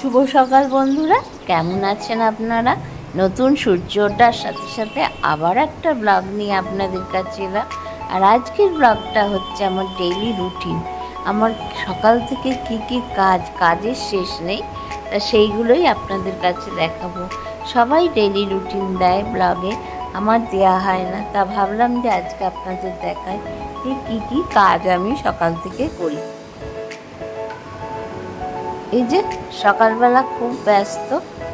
শুভ সকাল বন্ধুরা, কেমন আছেন আপনারা? নতুন সূর্য ওঠার সাথে সাথে আবার একটা ব্লগ নিয়ে আপনাদের কাছে এলাম। আর আজকের ব্লগটা হচ্ছে আমার ডেইলি রুটিন। আমার সকাল থেকে কি কাজের শেষ নেই, তা সেইগুলোই আপনাদের কাছে দেখাবো। সবাই ডেইলি রুটিন দেয় ব্লগে, আমার দেয়া হয় না, তা ভাবলাম যে আজকে আপনাদের দেখাই যে কী কাজ আমি সকাল থেকে করি। এই যে সকালবেলা খুব ব্যস্ত,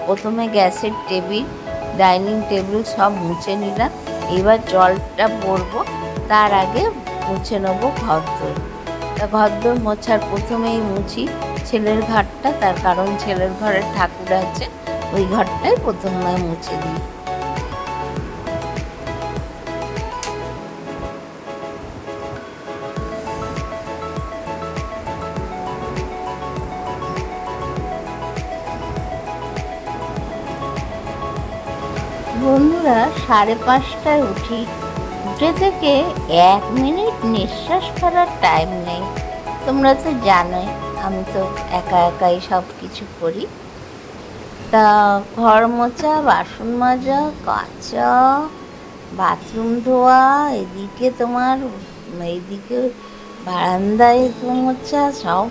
প্রথমে গ্যাসের টেবিল, ডাইনিং টেবিল সব মুছে নিলাম। এবার জলটা পরবো, তার আগে মুছে নেবো ঘরদোর। তা ঘরদোর মোছার প্রথমেই মুছি ছেলের ঘরটা, তার কারণ ছেলের ঘরে ঠাকুর আছে, ওই ঘরটাই প্রথমে মুছে দিই। বন্ধুরা, 5:30টায় উঠি। উঠে থেকে 1 মিনিট নিঃশ্বাস করার টাইম নেই। তোমরা তো জানোই আমি তো একাই সব কিছু করি। তা ঘর মোছা, বাসন মাজা, কাচা, বাথরুম ধোয়া, এইদিকে বারান্দায় মোছা, সব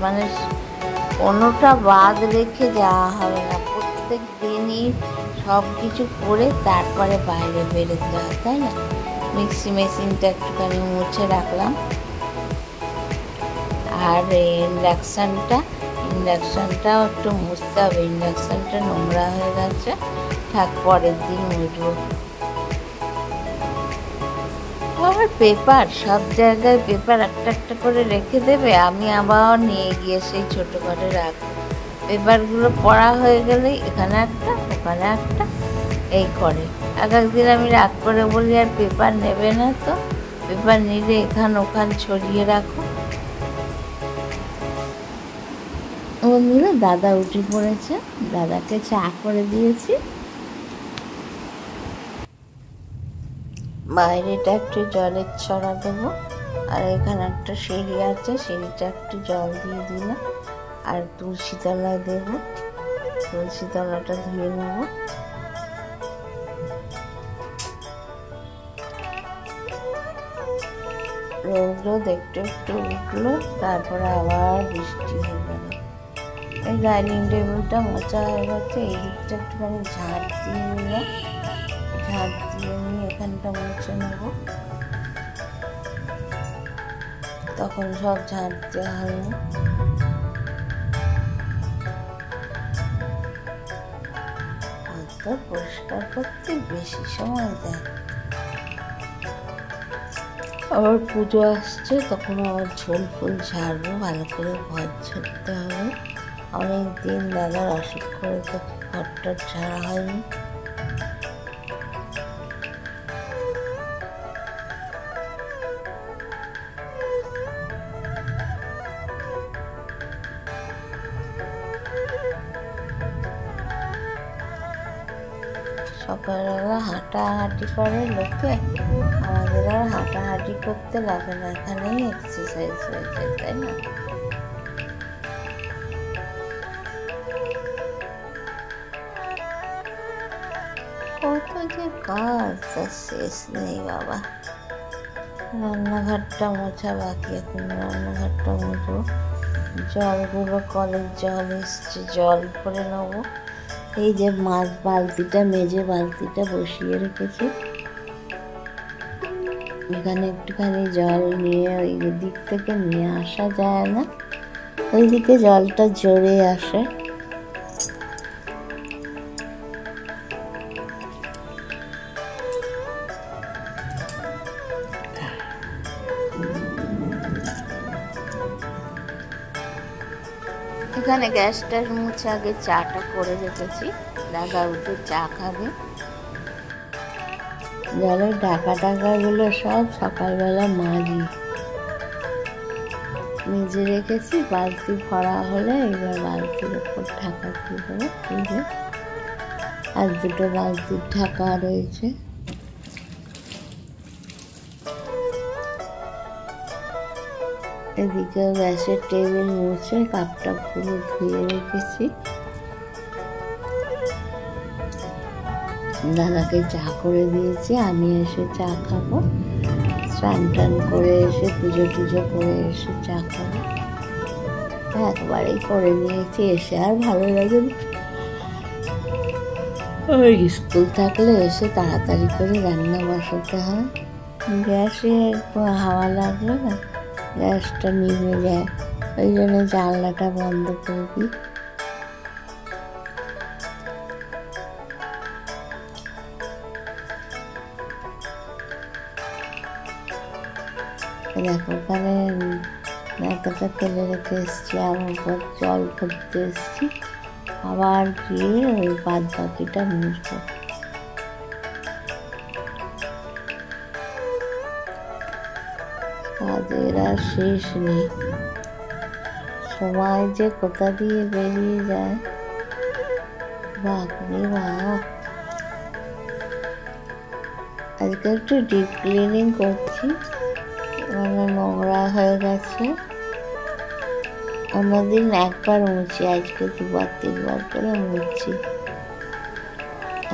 মানে কোনোটা বাদ রেখে যাওয়া হবে না। প্রত্যেক দিনই সব কিছু করে তারপরে বাইরে বেরোতে হয়, তাই না? মিক্সি মেশিনটা একটুখানি মুছে রাখলাম। আর ইন্ডাকশানটাও একটু মুছতে হবে। ইন্ডাকশানটা নোংরা হয়ে গেছে, পরের দিন মুছবো। আর পেপার, সব জায়গায় পেপার একটা করে রেখে দেবে, আমি আবার নিয়ে গিয়ে সেই ছোটো ঘরে রাখবো। পেপারগুলো পড়া হয়ে গেলে এখানে একটা ওখানে একটা এই করে। একদিন আমি রাগ করে বলি, আর পেপার নেবে না তো, পেপার নিলে ওখান ছড়িয়ে রাখো। বন্ধুরা, দাদা উঠে পড়েছে, দাদাকে চা করে দিয়েছি। বাইরেটা একটু জলের ছড়া দেবো, আর এখানে একটা সিঁড়ি আছে, সিঁড়িটা একটু জল দিয়ে দিলাম। আর তুলসী তলায় দেবো, তুলসী তলাটা ধুয়ে নেব। রোদ একটু উঠলো, তারপরে আবার বৃষ্টি হয়ে গেল। এই ডাইনিং টেবিলটা মোছা হয়ে গেছে, এই দিকটা একটুখানি ঝাঁট দিয়ে নিলাম। ঝাঁট দিয়ে নিয়ে এখানটা মুছে নেব, তখন সব ঝাঁট দেওয়া হয়নি। পরিষ্কার করতে বেশি সময় দেয়। আবার পুজো আসছে, তখন আবার ঝোল ফুল ঝাড়বো, ভালো করে ঘর ঝাড়তে হবে। অনেক দিন দাদার অসুখ করে তো ঘরটা ঝাড়া হয়নি। সকালবেলা হাঁটাহাঁটি করে লোকে, আমাদের আর হাঁটাহাঁটি করতে লাগে না, এখানেই এক্সারসাইজ হয়ে যায়, তাই না? কত যে কাজ, তার শেষ নেই বাবা। রান্নাঘরটা মোছা বাকি, এখন রান্নাঘরটা মুছবো। জলগুলো কলের জল এসছে, জল ভরে নেবো। এই যে মাছ বালতিটা, মেজে বালতিটা বসিয়ে রেখেছি, এখানে একটুখানি জল নিয়ে ওই দিক থেকে নিয়ে আসা যায় না, ওইদিকে জলটা জোরে আসে। এখানে গ্যাসটা মুছে আগে চাটা করে রেখেছি, দাদা উঠে চা খাবে। জলের ঢাকাগুলো সব সকালবেলা মেজে রেখেছি। বালতি ভরা হলে এবার বালতির ওপর ঢাকা দিয়ে দেবো। আর দুটো বালতির ঢাকা রয়েছে। এদিকে গ্যাসের টেবিল মুছে কাপটা পুরো ধুয়ে রেখেছি। দাদাকে চা করে দিয়েছি, আমি এসে চা খাবো। স্নান টান করে এসে পুজো টুজো করে এসে চা খাবো। একবারেই করে নিয়েছি, এসে আর ভালো লাগে না। ওই স্কুল থাকলে এসে তাড়াতাড়ি করে রান্না বসাতে হয়, গ্যাসে হাওয়া লাগলো না, গ্যাসটা নিভে যায়, ওই জন্য জানলাটা বন্ধ করে দিই। দেখো ওখানে এতটা তেলে রেখে এসছি, আমার জল ভরতে এসছি, আবার গিয়ে ওই বাদ বাকিটা মুছবো। কাজের আর শেষ নেই, সময় যে কোথা দিয়ে বেরিয়ে যায় বাপরে বাপ। আজকে একটু ডিপ ক্লিনিং করছি, মানে নোংরা হয়ে গেছে। অন্যদিন একবার মুছি, আজকে দুবার তিনবার করে মুছছি।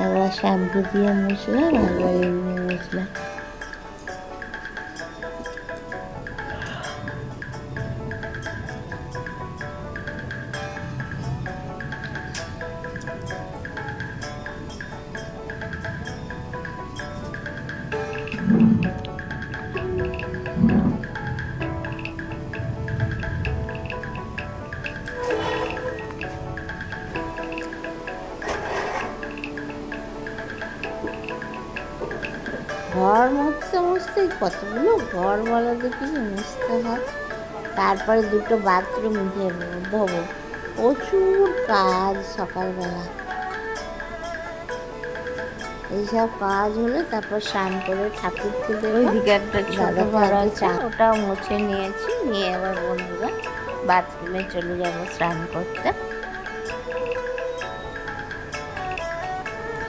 একবার শ্যাম্পু দিয়ে মুছলাম, একবার এমনি মুছলাম। ঘর মুছতে কতগুলো ঘর বলা দেখি মুছতে হয়, তারপরে দুটো বাথরুম ধোবো, প্রচুর কাজ সকালবেলা। এইসব কাজ হলে তারপর স্নান করে ঠাকুরকে দেবো। ওইদিকে একটা ছোট ঘর আছে, ওটাও মুছে নিয়েছি, নিয়ে আবার বন্ধুরা বাথরুমে চলে যাবো স্নান করতে।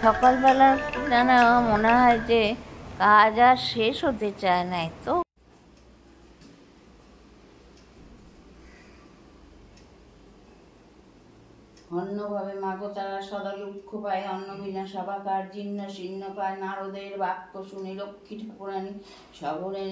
সকালবেলা যেন মনে হয় যে কাজ আর শেষ হতে চায় না। তো অন্যভাবে মাগো তারা সদা দুঃখ পায়, অন্ন বিনা সভাকার জীর্ণ শীর্ণ পায়। নারদের বাক্য শুনে লক্ষ্মী ঠাকুরানী সবরে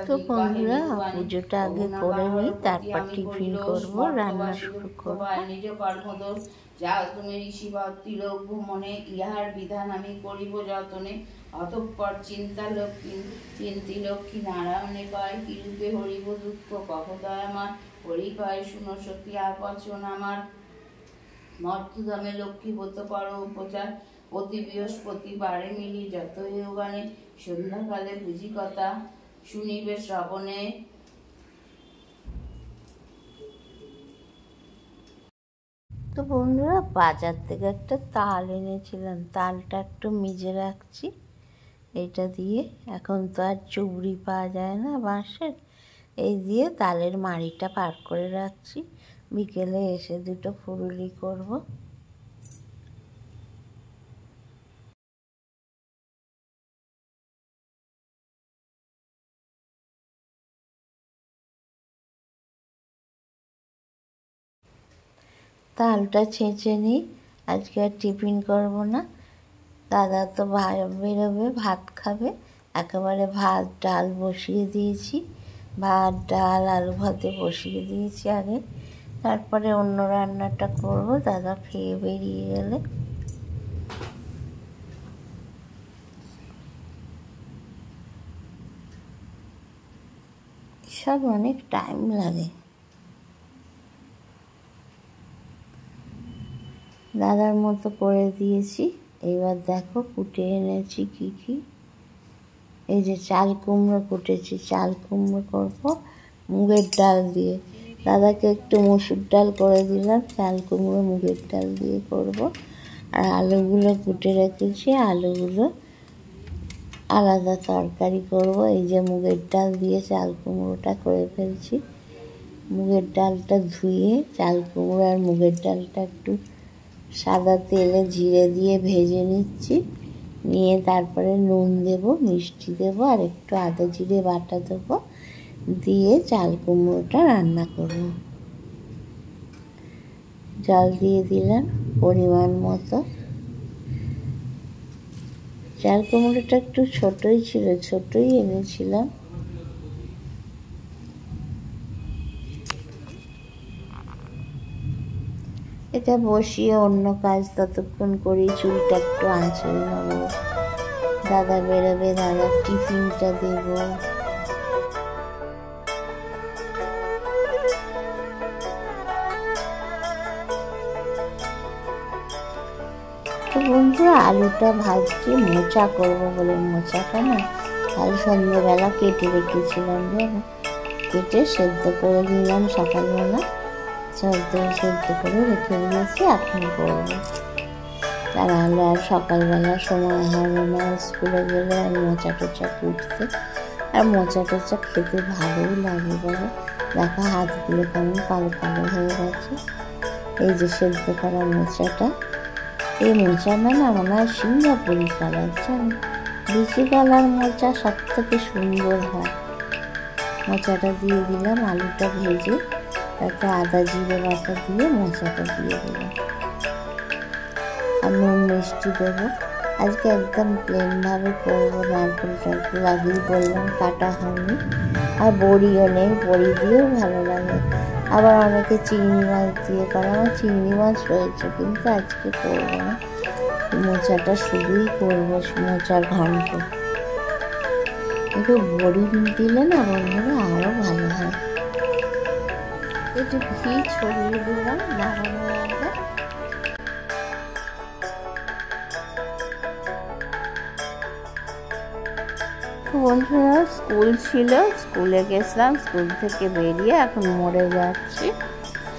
তো বন্ধুরা পুজোটা আগে করে নিই, তারপর টিফিন করবো, রান্না শুরু করবো। নিজ কর্মদোষ যাও তুমি ঋষি বা তিলক মনে, ইহার বিধান আমি করিব যতনে। অতঃপর চিন্তি লক্ষ্মী নারায়ণে কয়, কিরূপে হরিব দুঃখ কহদয় আমার। হরি কয় শুনো সতী বচন আমার। মর্তধামে লক্ষ্মী ব্রত করো উপচার, প্রতি বৃহস্পতি বারে মিলি যত গানে। সন্ধ্যাকালে বুঝি কথা শুনিবে শ্রবণে। তো বন্ধুরা বাজার থেকে একটা তাল এনেছিলাম, তালটা একটু মিজে রাখছি। এটা দিয়ে এখন তো আর চুবড়ি পাওয়া যায় না বাঁশের, এই দিয়ে তালের মাড়িটা পার করে রাখছি, বিকেলে এসে দুটো ফুরুলি করব। তালটা ছেঁচে নিই, আজকে আর টিফিন করব না, দাদা তো বেরোবে, ভাত খাবে। একেবারে ভাত ডাল বসিয়ে দিয়েছি, ভাত ডাল আলু ভাতে বসিয়ে দিয়েছি আগে, তারপরে অন্য রান্নাটা করব দাদা খেয়ে বেরিয়ে গেলে। সব অনেক টাইম লাগে। দাদার মতো করে দিয়েছি। এবার দেখো কুটে এনেছি কি কি। এই যে চাল কুমড়ো কুটেছি, চাল কুমড়ো করবো মুগের ডাল দিয়ে। দাদাকে একটু মসুর ডাল করে দিলাম, চাল কুমড়ো মুগের ডাল দিয়ে করব। আর আলুগুলো কুটে রেখেছি, আলুগুলো আলাদা তরকারি করব। এই যে মুগের ডাল দিয়ে চাল কুমড়োটা করে ফেলছি। মুগের ডালটা ধুয়ে চাল কুমড়ো আর মুগের ডালটা একটু সাদা তেলে জিরে দিয়ে ভেজে নিচ্ছি। নিয়ে তারপরে নুন দেব, মিষ্টি দেব আর একটু আদা জিরে বাটা দেবো, দিয়ে চাল কুমড়োটা রান্না করব। জল দিয়ে দিলাম পরিমাণ মতো। চাল কুমড়োটা একটু ছোটই ছিল, ছোটই এনেছিলাম। এটা বসিয়ে অন্য কাজ ততক্ষণ করি, চুলটা একটু আঁচড়ে নেবো। দাদা বেরোবে, দাদার টিফিনটা দেব। তো বন্ধুরা আলুটা ভাজছি, মোচা করবো বলে মোচাটা না কাল সন্ধ্যেবেলা কেটে রেখেছিলাম, কেটে সেদ্ধ করে নিলাম সকালবেলা। সেদ্ধ করে রেখে দিয়েছি, এখন করবো। তাহলে আর সকালবেলা সময় হবে না স্কুলে গেলে আর মোচা টোচা কুটতে। আর মোচা টোচা খেতে ভালোই লাগে বলে। দেখা হাতগুলো কেমন কালো কালো হয়ে গেছে। এই যে সেদ্ধ করা মোচাটা, এই মোচাটা না মনে হয় সিঙ্গাপুরি কালার, জানো, লিচি কালার মোচা সব থেকে সুন্দর হয়। মোচাটা দিয়ে দিলাম, আলুটা ভেজে তাতে আদা জিরে বাটা দিয়ে মোচাটা দিয়ে দিলাম। আর নুন মিষ্টি দেবো। আজকে একদম প্লেনভাবে করবো, নারকেল টারকেল আগেই বললাম কাটা হয়নি। আর বড়িও নেই, বড়ি দিয়েও ভালো লাগে। আবার অনেকে চিংড়ি মাছ দিয়ে করে, আমার চিংড়ি মাছ রয়েছে কিন্তু আজকে করবো না, মোচাটা শুধুই করবো, মোচার ঘন্ট। একটু বড়ি দিলে না বন্ধুরা আরও ভালো হয়। একটু ঘি ছড়িয়ে দিলাম নামানোর আগে। বন্ধুরা স্কুল ছিল, স্কুলে গেছিলাম, স্কুল থেকে বেরিয়ে এখন মোড়ে যাচ্ছি।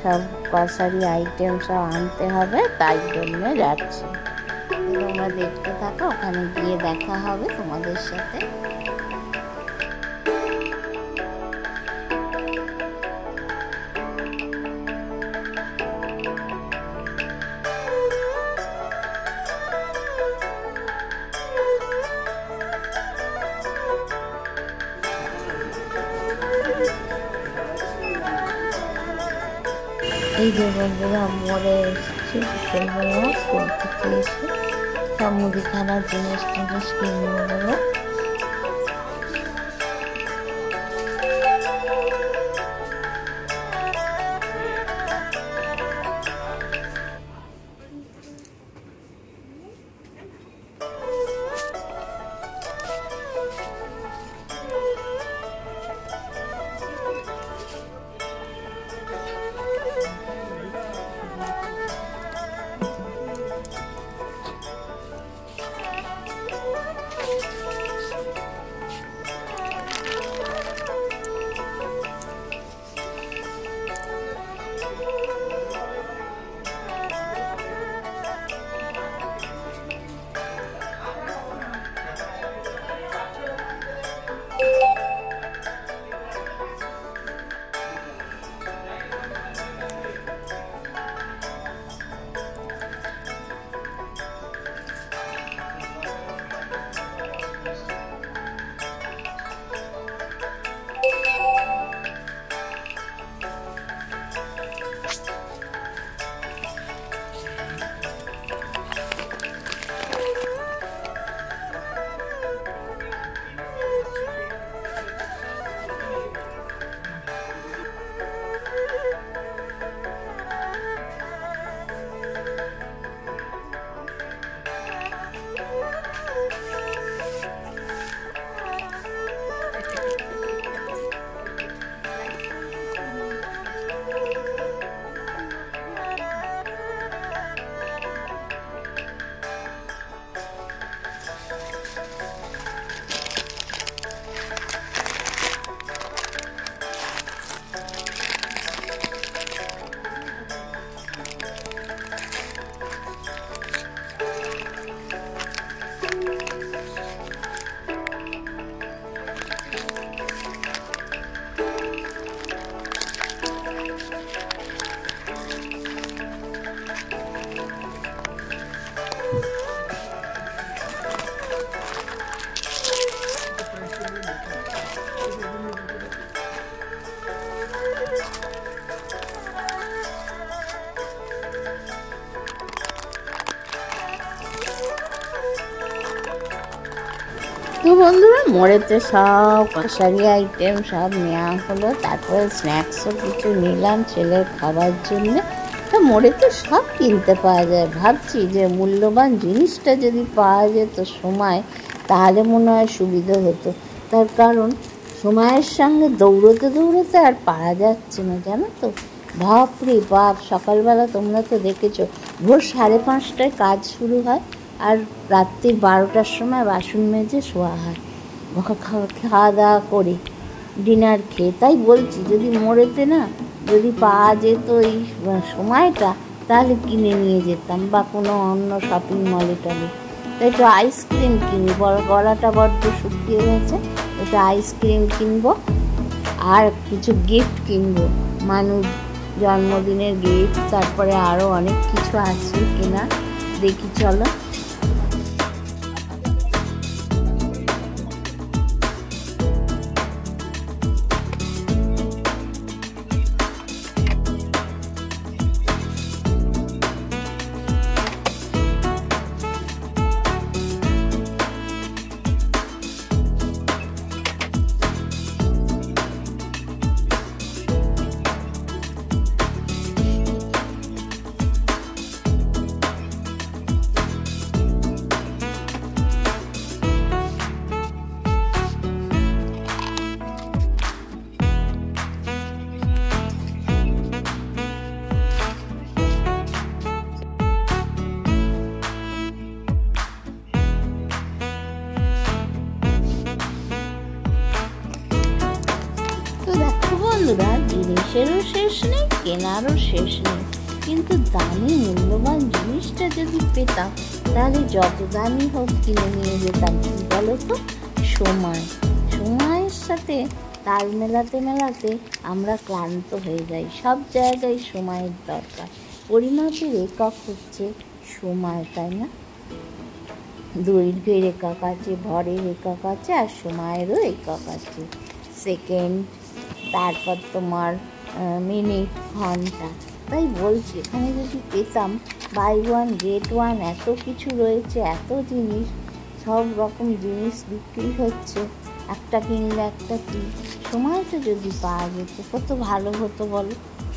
সব গ্রসারি আইটেম সব আনতে হবে, তাই জন্য যাচ্ছি। তোমরা দেখতে থাকো, ওখানে গিয়ে দেখা হবে তোমাদের সাথে। এই যে বন্ধুরা মোড়ে এসেছি, বিকেলবেলা স্কুল থেকে এসে সব মুদিখানার জিনিস কিনে নেবো। তো বন্ধুরা মোড়েতে সব গ্রসারি আইটেম সব নেওয়া হলো, তারপরে স্ন্যাক্সও কিছু নিলাম ছেলের খাবার জন্য। তো মোড়েতে সব কিনতে পাওয়া যায়, ভাবছি যে মূল্যবান জিনিসটা যদি পাওয়া যেত সময়, তাহলে মনে হয় সুবিধা হতো। তার কারণ সময়ের সঙ্গে দৌড়তে দৌড়তে আর পাওয়া যাচ্ছে না, জানো তো। বাপরে বাপ, সকালবেলা তোমরা তো দেখেছো ভোর 5:30টায় কাজ শুরু হয়, আর রাত্রি 12টার সময় বাসন মেজে শোয়া হয় খাওয়া দাওয়া করে, ডিনার খেয়ে। তাই বলছি যদি মোড়েতে না যদি পাওয়া যেত এই সময়টা, তাহলে কিনে নিয়ে যেতাম, বা কোনো অন্য শপিং মলে টলে। তো একটু আইসক্রিম কিনি, গলাটা বড্ড শুকিয়ে গেছে, একটু আইসক্রিম কিনবো আর কিছু গিফট কিনবো, মানুষ জন্মদিনের গিফট, তারপরে আরও অনেক কিছু আছে কেনা। দেখি চলো। বন্ধুরা জিনিসেরও শেষ নেই, কেনারও শেষ নেই, কিন্তু দামি মূল্যবান জিনিসটা যদি পেতাম, তাহলে যত দামি হোক কিনে নিয়ে যেতাম। কি বলো তো, সময়ের সাথে তাল মেলাতে মেলাতে আমরা ক্লান্ত হয়ে যাই। সব জায়গায় সময়ের দরকার, পরিমাপের একক হচ্ছে সময়, তাই না? দৈর্ঘ্যের একক আছে, ভরের একক আছে, আর সময়েরও একক আছে, সেকেন্ড, তারপর তোমার মিনিট, ঘন্টা। তাই বলছি এখানে যদি পেতাম বাই ওয়ান গেট ওয়ান, এত কিছু রয়েছে, এত জিনিস, সব রকম জিনিস বিক্রি হচ্ছে, একটা কিনলে একটা ফ্রি। সময়টা যদি পাওয়া যেত কত ভালো হতো বলো।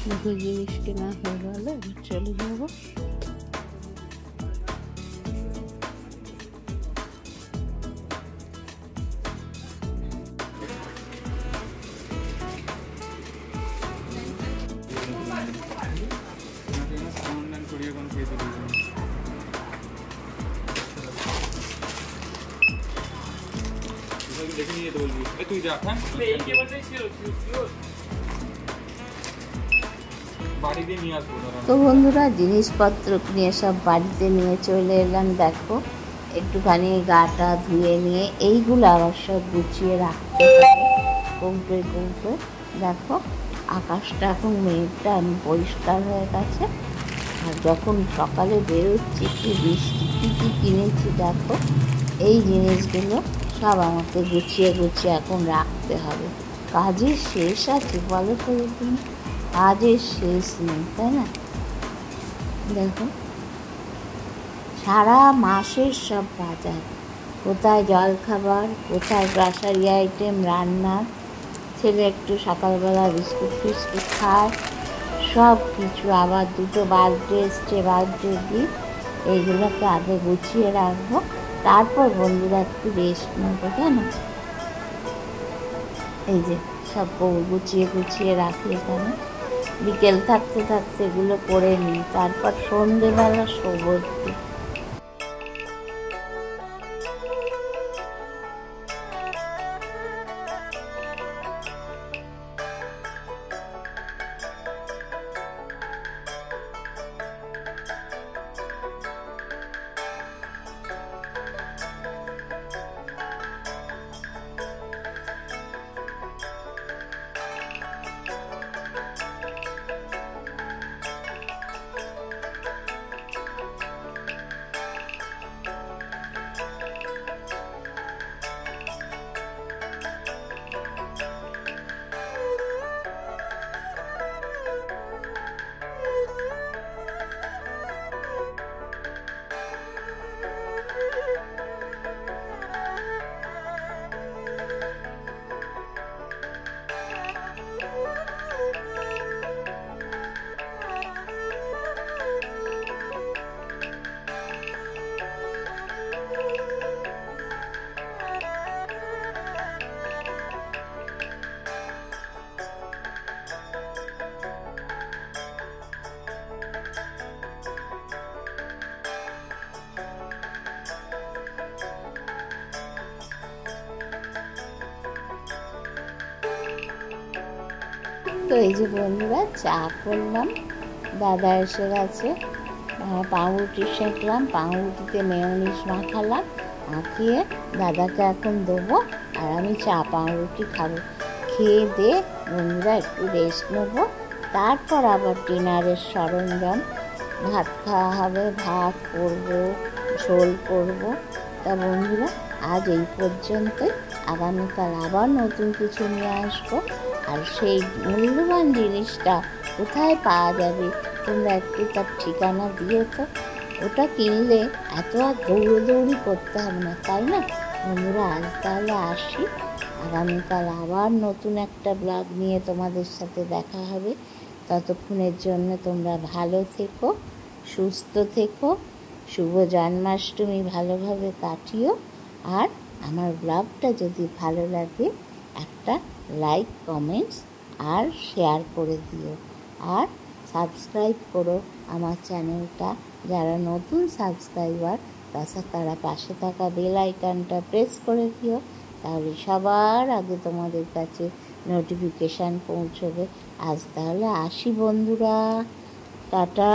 দেখো জিনিস কেনা হয়ে গেল, চলে যাবো। তো বন্ধুরা জিনিসপত্র নিয়ে সব বাড়িতে নিয়ে চলে এলাম। দেখো একটুখানি গাটা ধুয়ে নিয়ে এইগুলো আবার সব গুছিয়ে রাখতে হবে কৌটোয় কৌটোয়। দেখো আকাশটা এখন মেঘটা পরিষ্কার হয়ে গেছে, আর যখন সকালে বেরোচ্ছি কি বৃষ্টি, কী কী কিনেছি দেখো। এই জিনিসগুলো সব আমাকে গুছিয়ে গুছিয়ে এখন রাখতে হবে। কাজের শেষ আছে বলো তো, তুমি কাজের শেষ নেই, তাই না? দেখো সারা মাসের সব বাজার, কোথায় জলখাবার, কোথায় গ্রসারি আইটেম রান্নার, ছেলে একটু সকালবেলা বিস্কুট ফিস্কুট খায়, সব কিছু। আবার দুটো বার্থডে এসছে, বার্থডে গিফট, এইগুলোকে আগে গুছিয়ে রাখবো, তারপর বন্ধুরা একটু রেস্ট নেবো, কেন? এই যে সব গুছিয়ে গুছিয়ে রাখি এখানে, বিকেল থাকতে থাকতে এগুলো করে নিই, তারপর সন্ধেবেলা শোবো একটু। তো এই যে বন্ধুরা চা করলাম, দাদা এসে গেছে, পাউরুটি সেঁকলাম, পাউরুটিতে মেয়োনিজ মাখালাম, মাখিয়ে দাদাকে এখন দেবো আর আমি চা পাউরুটি খাবো। খেয়ে দিয়ে বন্ধুরা একটু রেস্ট নেবো, তারপর আবার ডিনারের সরঞ্জাম, ভাত খাওয়া হবে, ভাত করবো, ঝোল করবো। তা বন্ধুরা আজ এই পর্যন্তই, আগামীকাল আবার নতুন কিছু নিয়ে আসবো। আর সেই মূল্যবান জিনিসটা কোথায় পাওয়া যাবে তোমরা একটু তার ঠিকানা দিও তো, ওটা কিনলে এত আর দৌড়োদৌড়ি করতে হবে না, তাই না বন্ধুরা? আজ তাহলে আসি, আগামীকাল আবার নতুন একটা ব্লগ নিয়ে তোমাদের সাথে দেখা হবে। ততক্ষণের জন্য তোমরা ভালো থেকো, সুস্থ থেকো, শুভ জন্মাষ্টমী ভালোভাবে কাটিও। আর আমার ব্লগটা যদি ভালো লাগে একটা লাইক, কমেন্টস আর শেয়ার করে দিও। আর সাবস্ক্রাইব করো আমার চ্যানেলটা, যারা নতুন সাবস্ক্রাইবার তারা পাশে থাকা বেল আইকনটা প্রেস করে দিও, তাহলে সবার আগে তোমাদের কাছে নোটিফিকেশান পৌঁছবে। আজ তাহলে আসি বন্ধুরা, টাটা।